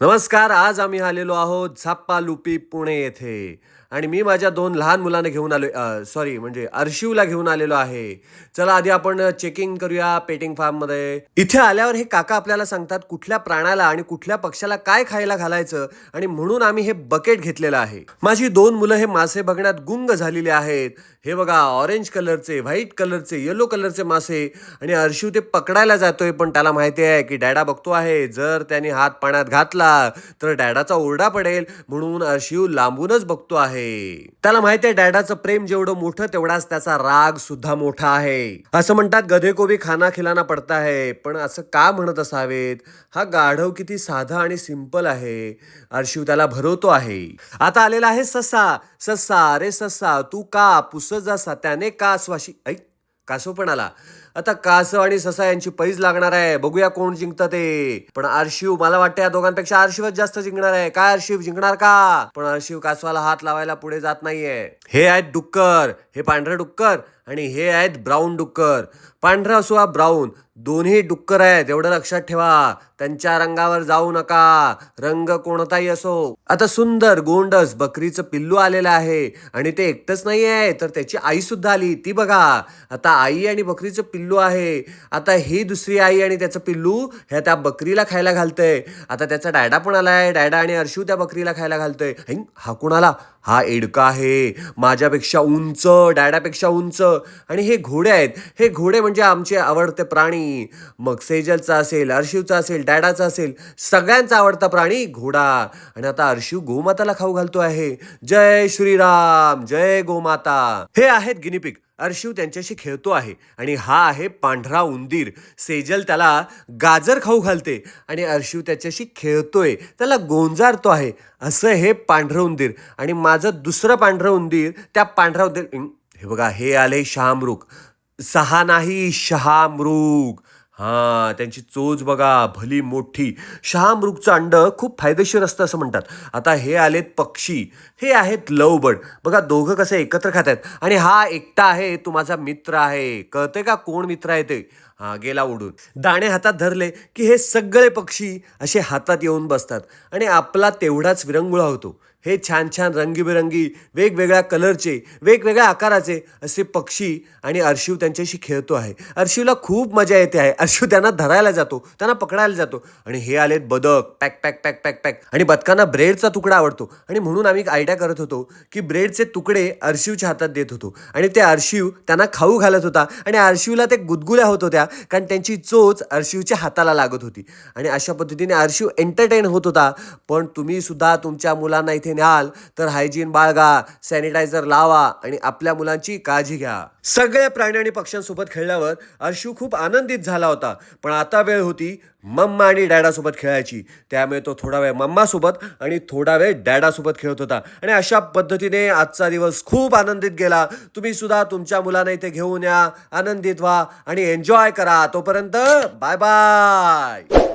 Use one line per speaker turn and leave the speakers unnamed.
नमस्कार. आज आम्ही आलेलो आहोत झाप्पालुपी पुणे येथे आणि मी माझ्या दोन लहान मुलांना घेऊन आलो सॉरी म्हणजे अर्शिवला घेऊन आलेलो आहे. चला आधी आपण चेकिंग करूया पेटिंग फार्ममध्ये. इथे आल्यावर हे काका आपल्याला सांगतात कुठल्या प्राण्याला आणि कुठल्या पक्ष्याला काय खायला घालायचं आणि म्हणून आम्ही हे बकेट घेतलेलं आहे. माझी दोन मुलं हे मासे बघण्यात गुंग झालेली आहेत. हे बघा ऑरेंज कलरचे, व्हाईट कलरचे, येलो कलरचे मासे आणि अर्शिव ते पकडायला जातोय पण त्याला माहिती आहे की डॅडा बघतो आहे. जर त्याने हात पाण्यात घातला तर डॅडाचा ओरडा पडेल म्हणून अर्शिव लांबूनच बघतो आहे. त्याला माहिती आहे डॅडाचं प्रेम जेवढं मोठं तेवढाच त्याचा राग सुद्धा मोठा आहे. असं म्हणतात गधे को भी खाना खिलाना पडता है, पण असं का म्हणत असावेत? हा गाढव किती साधा आणि सिंपल आहे. अर्शिव त्याला भरवतो आहे. आता आलेला आहे ससा. ससा रे ससा तू का पुसत जासा त्याने कासवाशी ऐक कासव पण आला. आता कासव आणि ससा यांची पैज लागणार आहे. बघूया कोण जिंकतं ते. पण अर्शिव मला वाटतं या दोघांपेक्षा अर्शिवच जास्त जिंकणार आहे. काय अर्शिव जिंकणार का? पण अर्शिव कासवाला हात लावायला पुढे जात नाहीये. हे आहेत डुक्कर, हे पांढरे डुक्कर आणि हे आहेत ब्राऊन डुक्कर. पांढरा असो हा ब्राऊन दोन्ही डुक्कर आहेत एवढं लक्षात ठेवा. त्यांच्या रंगावर जाऊ नका. रंग कोणताही असो. आता सुंदर गोंडस बकरीचं पिल्लू आलेलं आहे आणि ते एकटंच नाही आहे तर त्याची आई सुद्धा आली. ती बघा आता आई आणि बकरीचं पिल्लू आहे. आता ही दुसरी आई आणि त्याचं पिल्लू ह्या त्या बकरीला खायला घालतंय. आता त्याचा डॅडा पण आलाय. डॅडा आणि अर्शिव त्या बकरीला खायला घालतोय. हा कोण आला? हा एडका आहे. माझ्यापेक्षा उंच, डॅडापेक्षा उंच. आणि हे घोडे आहेत. हे घोडे म्हणजे आमचे आवडते प्राणी. मग सेजलचा असेल, अर्शिवचा असेल, डॅडाचा असेल, सगळ्यांचा आवडता प्राणी घोडा. आणि आता अर्शिव गोमाताला खाऊ घालतो आहे. जय श्रीराम, जय गोमाता. हे आहेत गिनीपिग. अर्शिव त्यांच्याशी खेळतो आहे आणि हा आहे पांढरा उंदीर. सेजल त्याला गाजर खाऊ घालते आणि अर्शिव त्याच्याशी खेळतोय, त्याला गोंजारतो आहे. असं हे पांढरं उंदीर. आणि माझं दुसरं पांढरं उंदीर त्या पांढरा उंदीर हे बघा हे आले शहामृग. सहा नाही शहामृग. हा त्यांची चोच बघा भली मोठी. शहामृगचं अंड खूप फायदेशीर असतं असं म्हणतात. आता हे आलेत पक्षी. हे आहेत लवबर्ड. बघा दोघं कसे एकत्र खातात. आणि हा एकटा आहे तो माझा मित्र आहे. कळतंय का कोण मित्र आहे ते? हा गेला उडून. दाणे हातात धरले की हे सगळे पक्षी असे हातात येऊन बसतात आणि आपला तेवढाच विरंगुळा होतो. हे छान छान रंगीबेरंगी वेगवेगळ्या कलरचे वेगवेगळ्या आकाराचे असे पक्षी आणि अर्शिव त्यांच्याशी खेळतो आहे. अर्शिवला खूप मजा येते आहे. अर्शिव त्यांना धरायला जातो, त्यांना पकडायला जातो. आणि हे आलेत बदक. Pack pack pack pack pack. आणि बदकांना ब्रेडचा तुकडा आवडतो आणि म्हणून आम्ही एक आयडिया करत होतो की ब्रेडचे तुकडे अर्शिवच्या हातात देत होतो आणि ते अर्शिव त्यांना खाऊ घालत होता. आणि अर्शिवला ते गुदगुल्या होत होत्या कारण त्यांची चोच अर्शिवच्या हाताला लागत होती. आणि अशा पद्धतीने अर्शिव एंटरटेन होत होता. पण तुम्ही सुद्धा तुमच्या मुलांना इथे न्याल तर हायजीन बाळगा, सॅनिटायझर लावा आणि आपल्या मुलांची काळजी घ्या. सगळ्या प्राणी आणि पक्ष्यांसोबत खेळल्यावर अर्शिव खूप आनंदित झाला होता. पण आता वेळ होती मम्मा आणि डॅडासोबत खेळायची. त्यामुळे तो थोडा वेळ मम्मासोबत आणि थोडा वेळ डॅडासोबत खेळत होता. आणि अशा पद्धतीने आजचा दिवस खूप आनंदित गेला. तुम्ही सुद्धा तुमच्या मुलांना इथे घेऊन या, आनंदित व्हा आणि एन्जॉय करा. तोपर्यंत बाय बाय.